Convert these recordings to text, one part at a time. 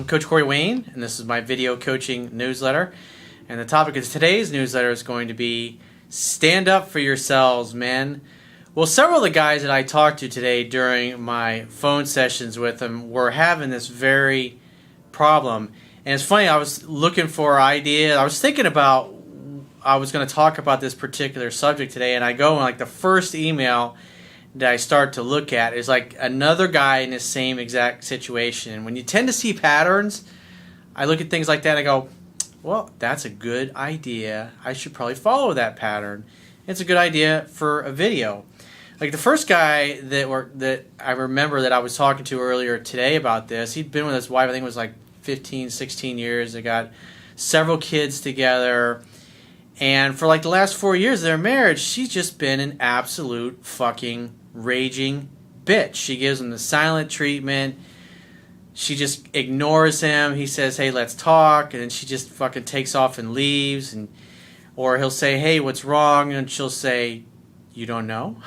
Coach Corey Wayne, and this is my video coaching newsletter. And the topic of today's newsletter is going to be stand up for yourselves, men. Well, several of the guys that I talked to today during my phone sessions with them were having this very problem. And it's funny, I was looking for ideas. I was thinking about, I was going to talk about this particular subject today, and I go and like the first email that I start to look at is like another guy in the same exact situation. And when you tend to see patterns, I look at things like that and I go, well, that's a good idea. I should probably follow that pattern. It's a good idea for a video. Like the first guy that I remember that I was talking to earlier today about this, he'd been with his wife, I think it was like 15, 16 years. They got several kids together. And for like the last 4 years of their marriage, she's just been an absolute fucking raging bitch. She gives him the silent treatment. She just ignores him. He says, hey, let's talk. And then she just fucking takes off and leaves. Or he'll say, hey, what's wrong? And she'll say, you don't know?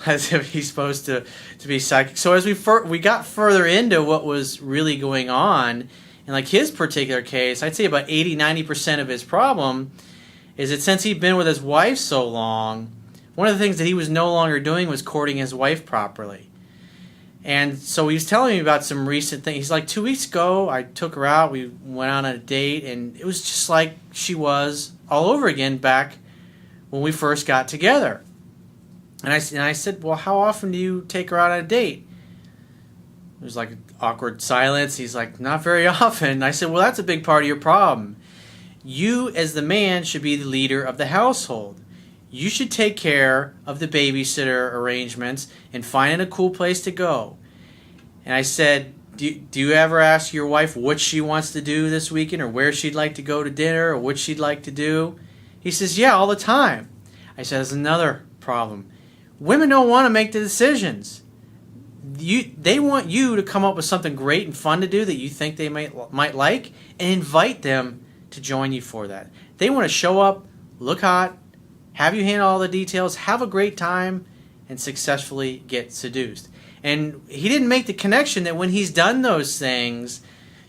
As if he's supposed to be psychic. So as we got further into what was really going on, in like his particular case, I'd say about 80-90% of his problem is that since he'd been with his wife so long, one of the things that he was no longer doing was courting his wife properly. And so he was telling me about some recent things. He's like, 2 weeks ago, I took her out, we went on a date, and it was just like she was all over again back when we first got together. And I said, well, how often do you take her out on a date? There's like an awkward silence. He's like, not very often. And I said, well, that's a big part of your problem. You, as the man, should be the leader of the household. You should take care of the babysitter arrangements and finding a cool place to go. And I said, do you ever ask your wife what she wants to do this weekend or where she'd like to go to dinner or what she'd like to do? He says, yeah, all the time. I said, there's another problem. Women don't want to make the decisions. They want you to come up with something great and fun to do that you think they might like and invite them to join you for that. They want to show up, look hot, have you handle all the details, have a great time, and successfully get seduced. And he didn't make the connection that when he's done those things,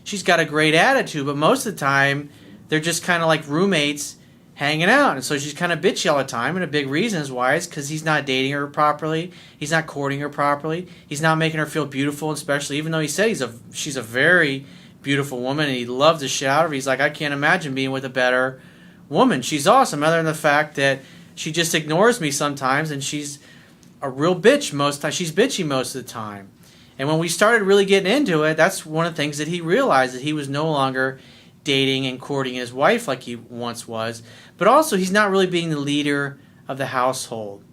she's got a great attitude, but most of the time, they're just kind of like roommates hanging out. And so she's kind of bitchy all the time, and a big reason is why is because he's not dating her properly, he's not courting her properly, he's not making her feel beautiful, especially even though he said she's a very beautiful woman and he loves the shit out of her. He's like, I can't imagine being with a better woman. She's awesome, other than the fact that she just ignores me sometimes, and she's a real bitch most of the time. She's bitchy most of the time. And when we started really getting into it, that's one of the things that he realized, that he was no longer dating and courting his wife like he once was, but also he's not really being the leader of the household.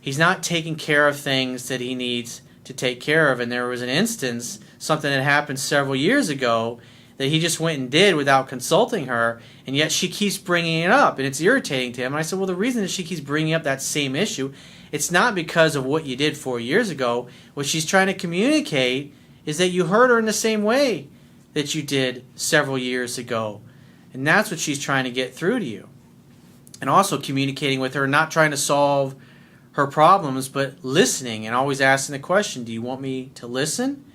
He's not taking care of things that he needs to take care of. And there was an instance, something that happened several years ago, that he just went and did without consulting her, and yet she keeps bringing it up, and it's irritating to him. And I said, well, the reason that she keeps bringing up that same issue, it's not because of what you did 4 years ago. What she's trying to communicate is that you hurt her in the same way that you did several years ago. And that's what she's trying to get through to you. And also communicating with her, not trying to solve her problems, but listening and always asking the question, do you want me to listen?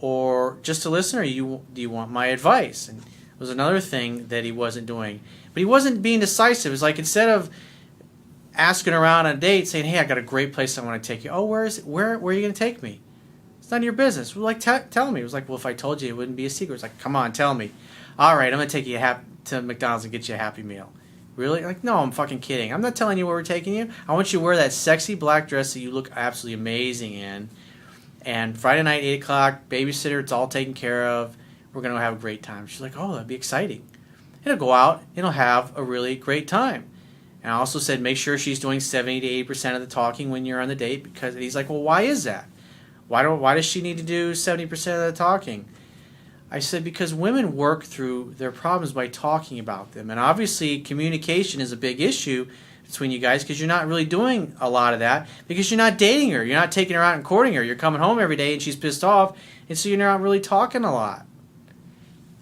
Or just to listen, or do you want my advice? And it was another thing that he wasn't doing. But he wasn't being decisive. It's like instead of asking around on a date, saying, hey, I got a great place I want to take you. Oh, where are you going to take me? It's none of your business. Well, like, tell me. It was like, well, if I told you, it wouldn't be a secret. It's like, come on, tell me. All right, I'm going to take you to McDonald's and get you a Happy Meal. Really? Like, no, I'm fucking kidding. I'm not telling you where we're taking you. I want you to wear that sexy black dress that you look absolutely amazing in. And Friday night, 8 o'clock, babysitter, it's all taken care of. We're going to have a great time. She's like, oh, that'd be exciting. And he'll go out and he'll have a really great time. And I also said, make sure she's doing 70 to 80% of the talking when you're on the date. Because he's like, well, why is that? Why does she need to do 70% of the talking? I said, because women work through their problems by talking about them. And obviously, communication is a big issue between you guys because you're not really doing a lot of that because you're not dating her. You're not taking her out and courting her. You're coming home every day and she's pissed off, and so you're not really talking a lot.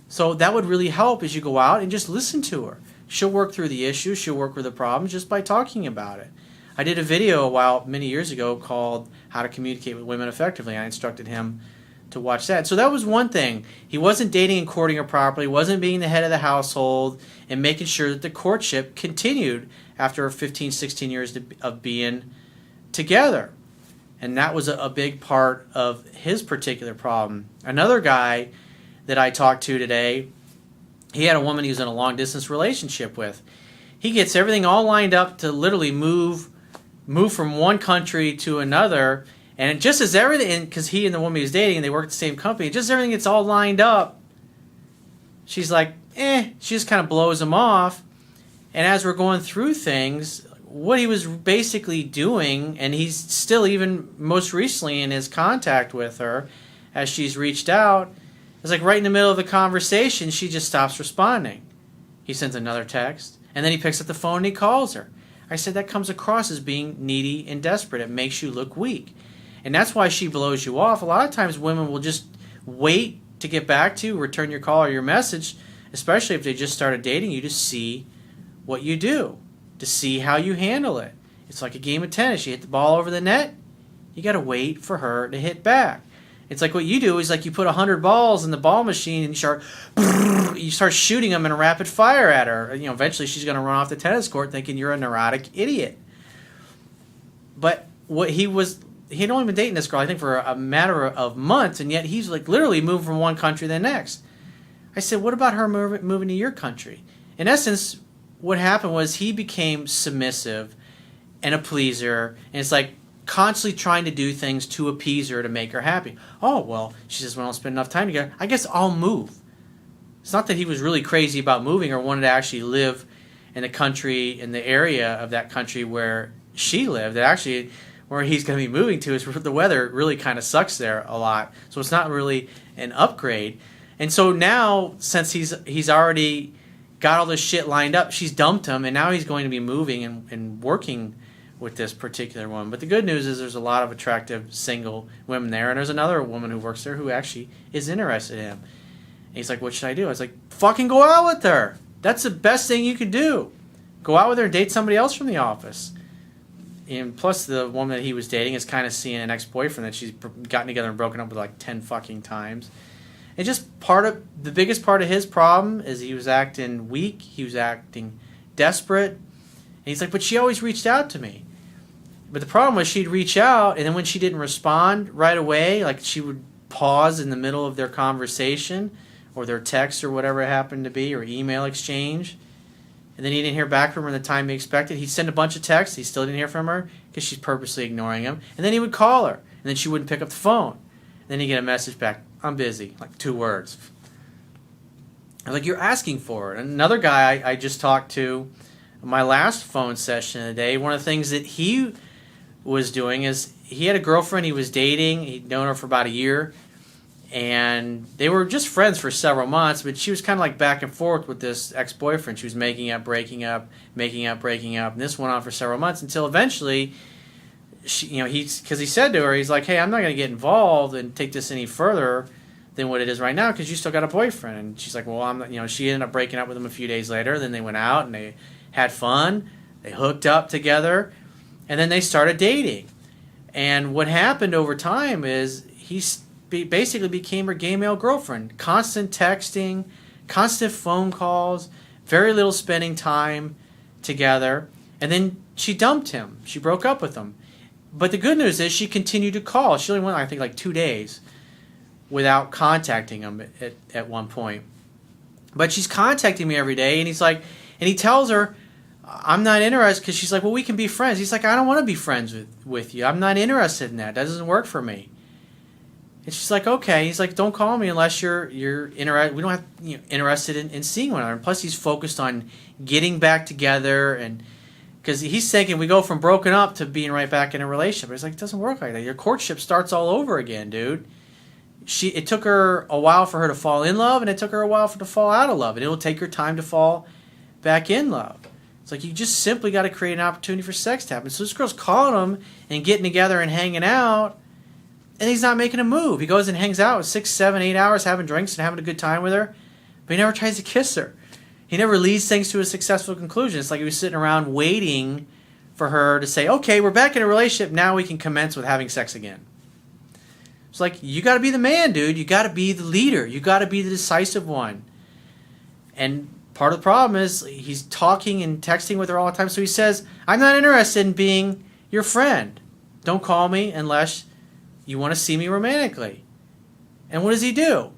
So that would really help as you go out and just listen to her. She'll work through the issues. She'll work with the problems just by talking about it. I did a video many years ago called How to Communicate with Women Effectively. I instructed him to watch that. So that was one thing. He wasn't dating and courting her properly, wasn't being the head of the household, and making sure that the courtship continued after 15, 16 years of being together. And that was a big part of his particular problem. Another guy that I talked to today, he had a woman he was in a long-distance relationship with. He gets everything all lined up to literally move from one country to another, and just as everything, because he and the woman he was dating, they work at the same company, just everything gets all lined up, she's like, she just kind of blows him off. And as we're going through things, what he was basically doing, and he's still even most recently in his contact with her as she's reached out, is like right in the middle of the conversation, she just stops responding. He sends another text, and then he picks up the phone and he calls her. I said that comes across as being needy and desperate. It makes you look weak. And that's why she blows you off. A lot of times women will just wait to get back to you, return your call or your message, especially if they just started dating you, to see what you do, to see how you handle it. It's like a game of tennis. You hit the ball over the net, you got to wait for her to hit back. It's like what you do is like you put 100 balls in the ball machine and you start shooting them in a rapid fire at her. You know, eventually she's going to run off the tennis court thinking you're a neurotic idiot. But what he'd only been dating this girl, I think, for a matter of months, and yet he's like literally moved from one country to the next. I said, what about her moving to your country? In essence, what happened was he became submissive and a pleaser, and it's like constantly trying to do things to appease her to make her happy. Oh, well, she says, we don't spend enough time together. I guess I'll move. It's not that he was really crazy about moving or wanted to actually live in the country, in the area of that country where she lived. That actually, where he's going to be moving to is the weather really kind of sucks there a lot. So it's not really an upgrade. And so now, since he's already got all this shit lined up, she's dumped him, and now he's going to be moving and working with this particular one. But the good news is there's a lot of attractive single women there, and there's another woman who works there who actually is interested in him. And he's like, what should I do? I was like, fucking go out with her. That's the best thing you could do. Go out with her and date somebody else from the office. And plus the woman that he was dating is kind of seeing an ex-boyfriend that she's gotten together and broken up with like 10 fucking times. And just the biggest part of his problem is he was acting weak. He was acting desperate. And he's like, but she always reached out to me. But the problem was she'd reach out, and then when she didn't respond right away, like she would pause in the middle of their conversation or their text or whatever it happened to be, or email exchange, and then he didn't hear back from her in the time he expected. He'd send a bunch of texts. He still didn't hear from her because she's purposely ignoring him. And then he would call her, and then she wouldn't pick up the phone. And then he'd get a message back, I'm busy, like 2 words. I'm like, you're asking for it. Another guy I just talked to my last phone session of the day, one of the things that he was doing is he had a girlfriend he was dating. He'd known her for about a year, and they were just friends for several months, but she was kind of like back and forth with this ex-boyfriend. She was making up, breaking up, making up, breaking up, and this went on for several months until eventually because he said to her, he's like, hey, I'm not going to get involved and take this any further than what it is right now because you still got a boyfriend. And she's like, well, I'm not, she ended up breaking up with him a few days later. Then they went out and they had fun. They hooked up together, and then they started dating. And what happened over time is he basically became her gay male girlfriend. Constant texting, constant phone calls, very little spending time together. And then she dumped him. She broke up with him. But the good news is she continued to call. She only went, I think, like 2 days without contacting him at one point. But she's contacting me every day, and he tells her, I'm not interested, because she's like, well, we can be friends. He's like, I don't want to be friends with you. I'm not interested in that. That doesn't work for me. And she's like, okay. He's like, don't call me unless you're interested. We don't have interested in seeing one another. And plus, he's focused on getting back together, and because he's thinking we go from broken up to being right back in a relationship. But he's like, it doesn't work like that. Your courtship starts all over again, dude. It took her a while for her to fall in love, and it took her a while to fall out of love. And it'll take her time to fall back in love. It's like you just simply got to create an opportunity for sex to happen. So this girl's calling him and getting together and hanging out, and he's not making a move. He goes and hangs out with 6, 7, 8 hours having drinks and having a good time with her, but he never tries to kiss her. He never leads things to a successful conclusion. It's like he was sitting around waiting for her to say, okay, we're back in a relationship, now we can commence with having sex again. It's like, you got to be the man, dude. You got to be the leader. You got to be the decisive one. And part of the problem is he's talking and texting with her all the time. So he says, I'm not interested in being your friend. Don't call me unless you want to see me romantically. And what does he do?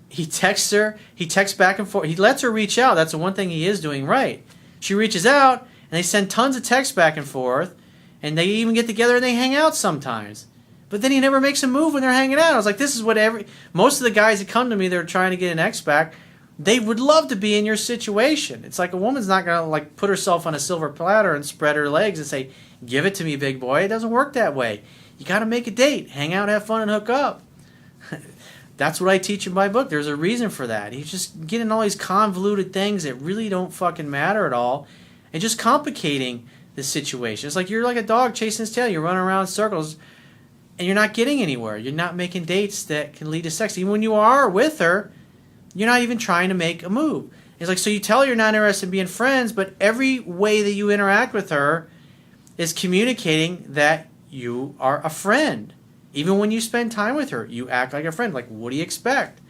He texts her. He texts back and forth. He lets her reach out. That's the one thing he is doing right. She reaches out, and they send tons of texts back and forth. And they even get together and they hang out sometimes. But then he never makes a move when they're hanging out. I was like, this is what most of the guys that come to me, they're trying to get an ex back, they would love to be in your situation. It's like a woman's not going to like put herself on a silver platter and spread her legs and say, give it to me, big boy. It doesn't work that way. You got to make a date, hang out, have fun, and hook up. That's what I teach in my book. There's a reason for that. He's just getting all these convoluted things that really don't fucking matter at all and just complicating the situation. It's like you're like a dog chasing his tail. You're running around in circles and you're not getting anywhere. You're not making dates that can lead to sex. Even when you are with her, you're not even trying to make a move. It's like, so you tell her you're not interested in being friends, but every way that you interact with her is communicating that you are a friend. Even when you spend time with her, you act like a friend. Like, what do you expect?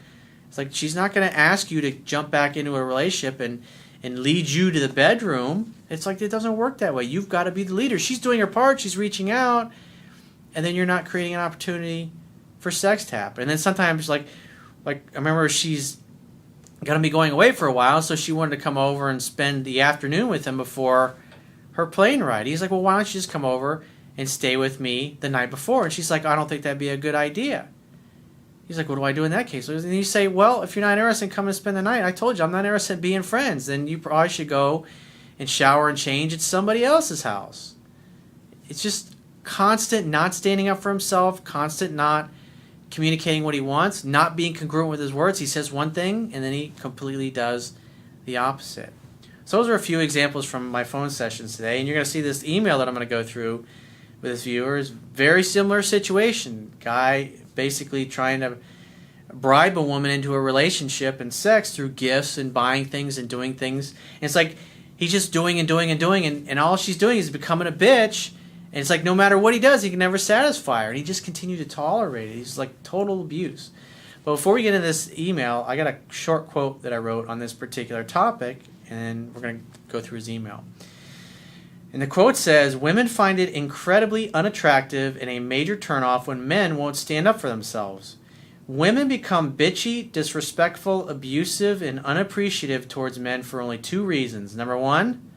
It's like she's not going to ask you to jump back into a relationship and lead you to the bedroom. It's like, it doesn't work that way. You've got to be the leader. She's doing her part. She's reaching out. And then you're not creating an opportunity for sex to happen. And then sometimes, like I remember she's going to be going away for a while, so she wanted to come over and spend the afternoon with him before her plane ride. He's like, well, why don't you just come over and stay with me the night before? And she's like, I don't think that'd be a good idea. He's like, what do I do in that case? And you say, well, if you're not interested in coming to spend the night, I told you I'm not interested in being friends, then you probably should go and shower and change at somebody else's house. It's just constant not standing up for himself, constant not communicating what he wants, not being congruent with his words. He says one thing and then he completely does the opposite. So those are a few examples from my phone sessions today, and you're going to see this email that I'm going to go through with his viewers. Very similar situation. Guy basically trying to bribe a woman into a relationship and sex through gifts and buying things and doing things. And it's like he's just doing and doing and doing, and all she's doing is becoming a bitch. And it's like no matter what he does, he can never satisfy her. And he just continued to tolerate it. He's like total abuse. But before we get into this email, I got a short quote that I wrote on this particular topic, and we're going to go through his email. And the quote says, women find it incredibly unattractive and a major turnoff when men won't stand up for themselves. Women become bitchy, disrespectful, abusive, and unappreciative towards men for only two reasons. Number one,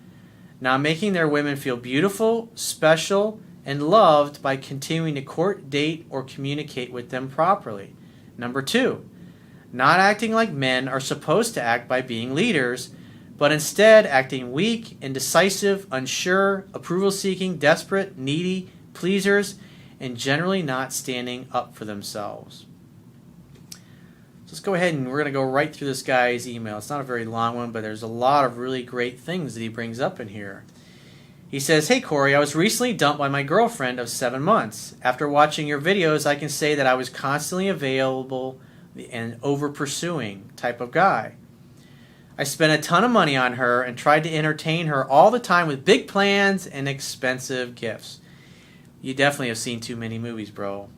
not making their women feel beautiful, special, and loved by continuing to court, date, or communicate with them properly. Number two, not acting like men are supposed to act by being leaders, but instead acting weak, indecisive, unsure, approval-seeking, desperate, needy, pleasers, and generally not standing up for themselves. Let's go ahead and we're going to go right through this guy's email. It's not a very long one, but there's a lot of really great things that he brings up in here. He says, hey Corey, I was recently dumped by my girlfriend of 7 months. After watching your videos, I can say that I was constantly available and over-pursuing type of guy. I spent a ton of money on her and tried to entertain her all the time with big plans and expensive gifts. You definitely have seen too many movies, bro.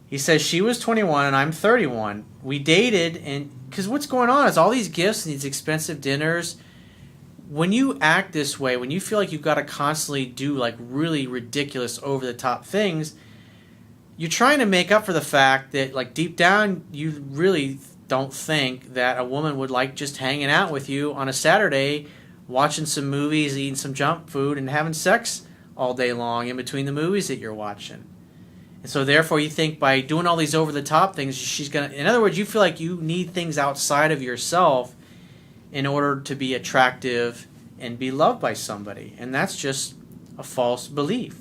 He says she was 21 and I'm 31. We dated, and because what's going on is all these gifts and these expensive dinners. When you act this way, when you feel like you've got to constantly do like really ridiculous, over-the-top things, you're trying to make up for the fact that like deep down you really don't think that a woman would like just hanging out with you on a Saturday, watching some movies, eating some junk food, and having sex all day long in between the movies that you're watching. And so therefore you think by doing all these over-the-top things, she's going to... In other words, you feel like you need things outside of yourself in order to be attractive and be loved by somebody. And that's just a false belief.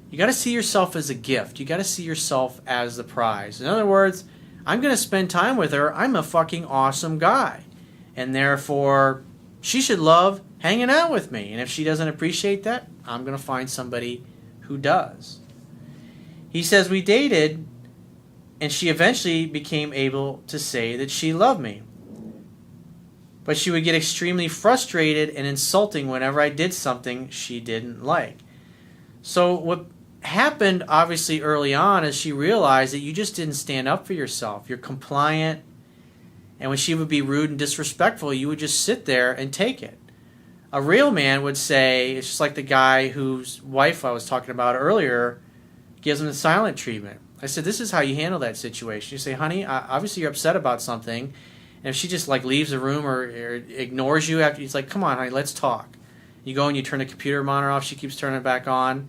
You got to see yourself as a gift. You got to see yourself as the prize. In other words, I'm going to spend time with her. I'm a fucking awesome guy. And therefore, she should love hanging out with me. And if she doesn't appreciate that, I'm going to find somebody who does. He says we dated, and she eventually became able to say that she loved me. But she would get extremely frustrated and insulting whenever I did something she didn't like. So what happened obviously early on as she realized that you just didn't stand up for yourself. You're compliant, and when she would be rude and disrespectful, you would just sit there and take it. A real man would say, it's just like the guy whose wife I was talking about earlier gives him the silent treatment. I said, this is how you handle that situation. You say, honey, obviously you're upset about something, and if she just like leaves the room or ignores you after, he's like, come on, honey, let's talk. You go and you turn the computer monitor off, she keeps turning it back on,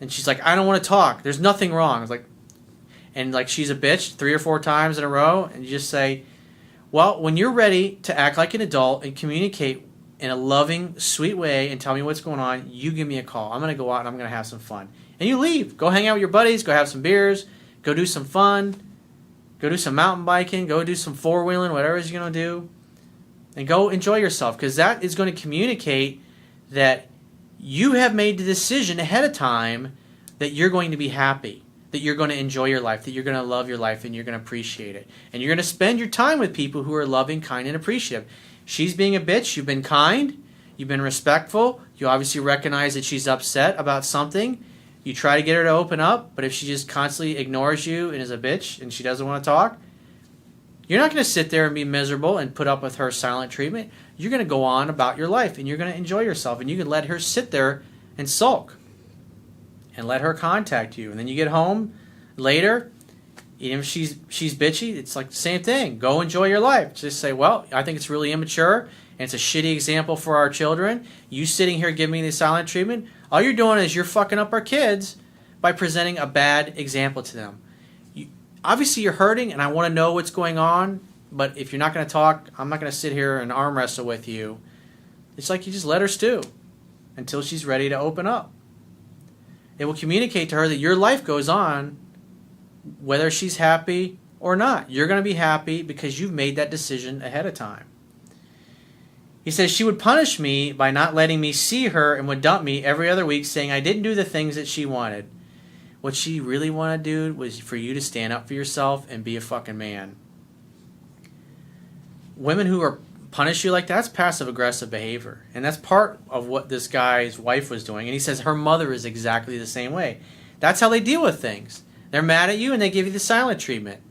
and she's like, I don't want to talk. There's nothing wrong. It's like, and like she's a bitch 3 or 4 times in a row, and you just say, well, when you're ready to act like an adult and communicate in a loving, sweet way and tell me what's going on, you give me a call. I'm going to go out and I'm going to have some fun. And you leave. Go hang out with your buddies. Go have some beers. Go do some fun. Go do some mountain biking. Go do some four-wheeling, whatever you're going to do. And go enjoy yourself, because that is going to communicate that you have made the decision ahead of time that you're going to be happy, that you're going to enjoy your life, that you're going to love your life, and you're going to appreciate it. And you're going to spend your time with people who are loving, kind, and appreciative. She's being a bitch. You've been kind. You've been respectful. You obviously recognize that she's upset about something. You try to get her to open up, but if she just constantly ignores you and is a bitch and she doesn't want to talk, you're not going to sit there and be miserable and put up with her silent treatment. You're going to go on about your life, and you're going to enjoy yourself, and you can let her sit there and sulk and let her contact you. And then you get home later, even if she's bitchy, it's like the same thing. Go enjoy your life. Just say, well, I think it's really immature, and it's a shitty example for our children. You sitting here giving me the silent treatment, all you're doing is you're fucking up our kids by presenting a bad example to them. Obviously, you're hurting, and I want to know what's going on, but if you're not going to talk, I'm not going to sit here and arm wrestle with you. It's like you just let her stew until she's ready to open up. It will communicate to her that your life goes on whether she's happy or not. You're going to be happy because you've made that decision ahead of time. He says she would punish me by not letting me see her and would dump me every other week, saying I didn't do the things that she wanted. What she really wanted, dude, was for you to stand up for yourself and be a fucking man. Women who are punish you like that's passive-aggressive behavior. And that's part of what this guy's wife was doing. And he says her mother is exactly the same way. That's how they deal with things. They're mad at you and they give you the silent treatment.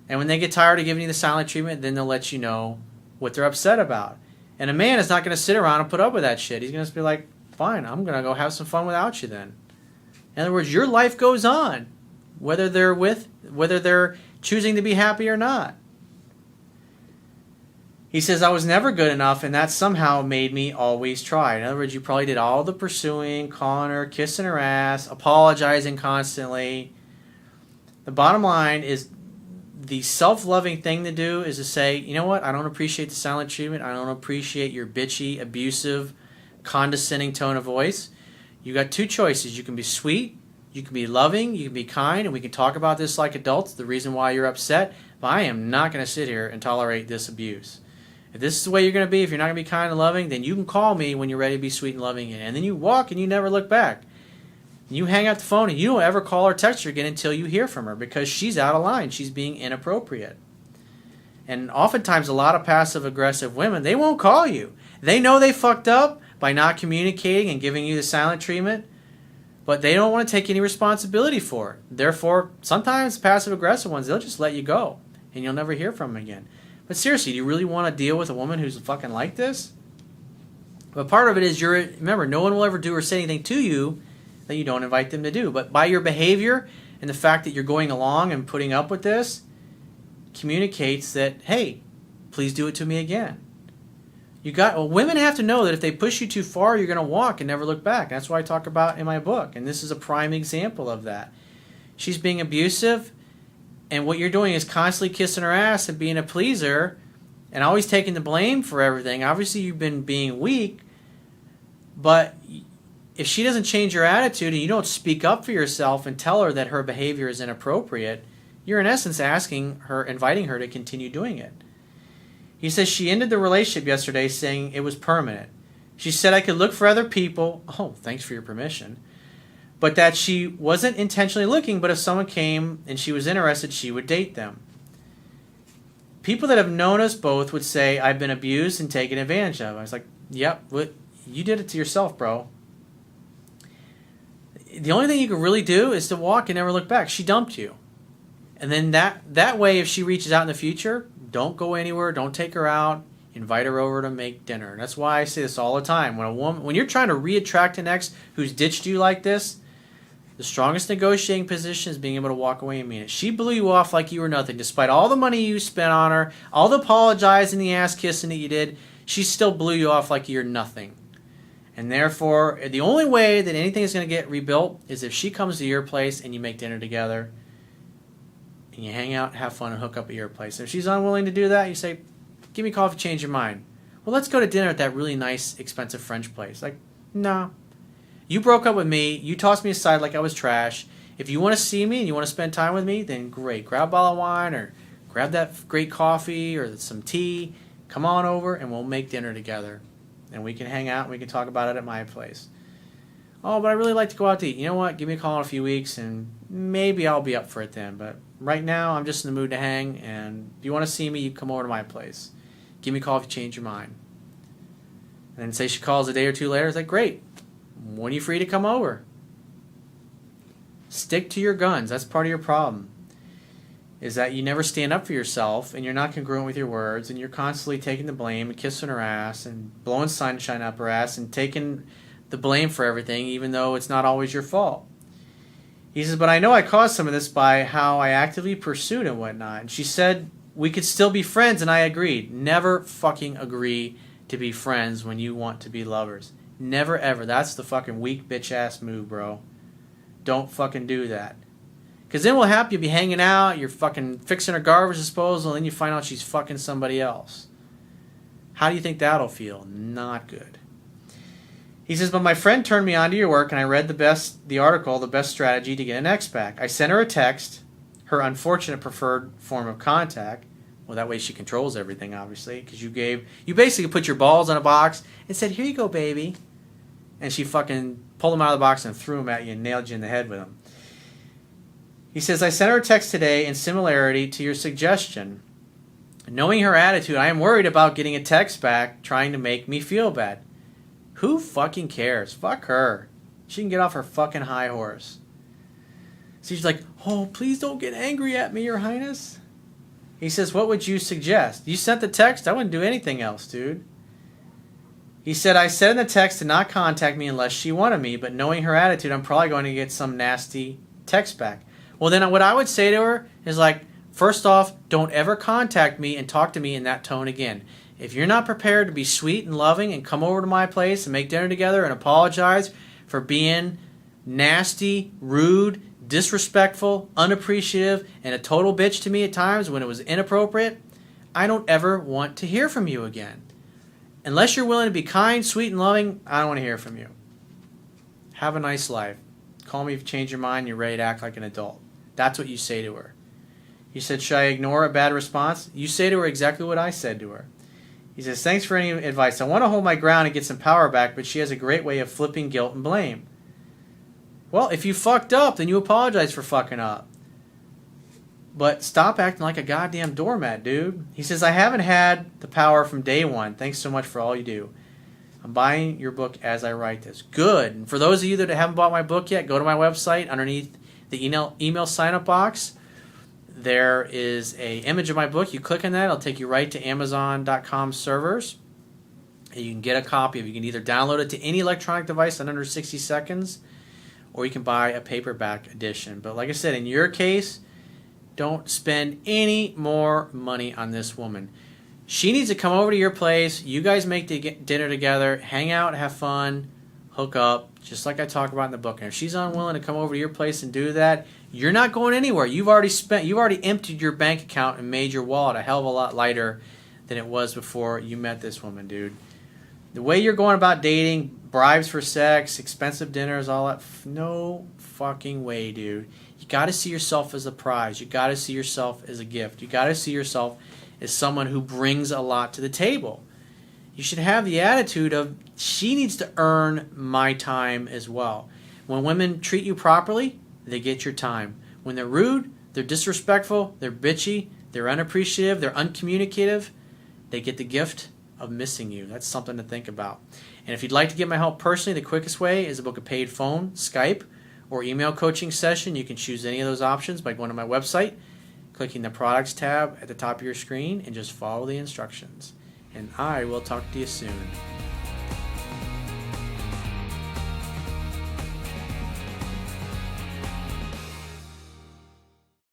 And when they get tired of giving you the silent treatment, then they'll let you know what they're upset about. And a man is not going to sit around and put up with that shit. He's going to be like, fine, I'm going to go have some fun without you then. In other words, your life goes on, whether they're choosing to be happy or not. He says, I was never good enough, and that somehow made me always try. In other words, you probably did all the pursuing, calling her, kissing her ass, apologizing constantly. The bottom line is the self-loving thing to do is to say, you know what, I don't appreciate the silent treatment. I don't appreciate your bitchy, abusive, condescending tone of voice. You got two choices. You can be sweet, you can be loving, you can be kind, and we can talk about this like adults, the reason why you're upset, but I am not going to sit here and tolerate this abuse. If this is the way you're going to be, if you're not going to be kind and loving, then you can call me when you're ready to be sweet and loving again. And then you walk and you never look back. You hang up the phone and you don't ever call or text her again until you hear from her because she's out of line. She's being inappropriate. And oftentimes a lot of passive-aggressive women, they won't call you. They know they fucked up by not communicating and giving you the silent treatment, but they don't want to take any responsibility for it. Therefore, sometimes passive-aggressive ones, they'll just let you go and you'll never hear from them again. But seriously, do you really want to deal with a woman who's fucking like this? But part of it is, remember, no one will ever do or say anything to you that you don't invite them to do. But by your behavior and the fact that you're going along and putting up with this communicates that, hey, please do it to me again. Women have to know that if they push you too far, you're going to walk and never look back. That's what I talk about in my book. And this is a prime example of that. She's being abusive. And what you're doing is constantly kissing her ass and being a pleaser and always taking the blame for everything. Obviously, you've been being weak, but if she doesn't change your attitude and you don't speak up for yourself and tell her that her behavior is inappropriate, you're in essence inviting her to continue doing it. He says she ended the relationship yesterday saying it was permanent. She said I could look for other people. Oh, thanks for your permission. But that she wasn't intentionally looking, but if someone came and she was interested, she would date them. People that have known us both would say, I've been abused and taken advantage of. I was like, yep, you did it to yourself, bro. the only thing you can really do is to walk and never look back. She dumped you. And then that way, if she reaches out in the future, don't go anywhere. Don't take her out. Invite her over to make dinner. That's why I say this all the time. When you're trying to reattract an ex who's ditched you like this, the strongest negotiating position is being able to walk away and mean it. She blew you off like you were nothing. Despite all the money you spent on her, all the apologizing, the ass kissing that you did, she still blew you off like you're nothing. And therefore, the only way that anything is going to get rebuilt is if she comes to your place and you make dinner together and you hang out, have fun, and hook up at your place. If she's unwilling to do that, you say, give me a call if you change your mind. Well, let's go to dinner at that really nice, expensive French place. Like, no. You broke up with me. You tossed me aside like I was trash. If you want to see me and you want to spend time with me, then great. Grab a bottle of wine or grab that great coffee or some tea. Come on over and we'll make dinner together. And we can hang out and we can talk about it at my place. Oh, but I really like to go out to eat. You know what? Give me a call in a few weeks and maybe I'll be up for it then. But right now, I'm just in the mood to hang. And if you want to see me, you come over to my place. Give me a call if you change your mind. And then say she calls a day or two later. It's like, great. When are you free to come over? Stick to your guns. That's part of your problem. Is that you never stand up for yourself and you're not congruent with your words and you're constantly taking the blame and kissing her ass and blowing sunshine up her ass and taking the blame for everything even though it's not always your fault. He says, but I know I caused some of this by how I actively pursued and whatnot. And she said we could still be friends and I agreed. Never fucking agree to be friends when you want to be lovers. Never ever. That's the fucking weak bitch ass move, bro. Don't fucking do that. Because then what happen? You'll be hanging out, you're fucking fixing her garbage disposal, and then you find out she's fucking somebody else. How do you think that'll feel? Not good. He says, but my friend turned me on to your work, and I read the article, The Best Strategy to Get an Ex Back. I sent her a text, her unfortunate preferred form of contact. Well, that way she controls everything, obviously, because you basically put your balls in a box and said, here you go, baby. And she fucking pulled them out of the box and threw them at you and nailed you in the head with them. He says, I sent her a text today in similarity to your suggestion. Knowing her attitude, I am worried about getting a text back trying to make me feel bad. Who fucking cares? Fuck her. She can get off her fucking high horse. So she's like, oh, please don't get angry at me, Your Highness. He says, what would you suggest? You sent the text? I wouldn't do anything else, dude. He said, I said in the text to not contact me unless she wanted me, but knowing her attitude, I'm probably going to get some nasty text back. Well, then what I would say to her is like, first off, don't ever contact me and talk to me in that tone again. If you're not prepared to be sweet and loving and come over to my place and make dinner together and apologize for being nasty, rude, disrespectful, unappreciative, and a total bitch to me at times when it was inappropriate, I don't ever want to hear from you again. Unless you're willing to be kind, sweet, and loving, I don't want to hear from you. Have a nice life. Call me if you change your mind and you're ready to act like an adult. That's what you say to her. He said, should I ignore a bad response? You say to her exactly what I said to her. He says, thanks for any advice. I want to hold my ground and get some power back, but she has a great way of flipping guilt and blame. Well, if you fucked up, then you apologize for fucking up. But stop acting like a goddamn doormat, dude. He says, I haven't had the power from day one. Thanks so much for all you do. I'm buying your book as I write this. Good. And for those of you that haven't bought my book yet, go to my website. Underneath the email sign-up box, there is an image of my book. You click on that. It'll take you right to Amazon.com servers. And you can get a copy of it. You can either download it to any electronic device in under 60 seconds, or you can buy a paperback edition. But like I said, in your case, don't spend any more money on this woman. She needs to come over to your place. You guys make dinner together, hang out, have fun, hook up, just like I talk about in the book. And if she's unwilling to come over to your place and do that, you're not going anywhere. You've already emptied your bank account and made your wallet a hell of a lot lighter than it was before you met this woman, dude. The way you're going about dating, bribes for sex, expensive dinners, all that, no fucking way, dude. You got to see yourself as a prize. You got to see yourself as a gift. You got to see yourself as someone who brings a lot to the table. You should have the attitude of, she needs to earn my time as well. When women treat you properly, they get your time. When they're rude, they're disrespectful, they're bitchy, they're unappreciative, they're uncommunicative, they get the gift of missing you. That's something to think about. And if you'd like to get my help personally, the quickest way is to book a paid phone, Skype, or email coaching session, you can choose any of those options by going to my website, clicking the products tab at the top of your screen, and just follow the instructions. And I will talk to you soon.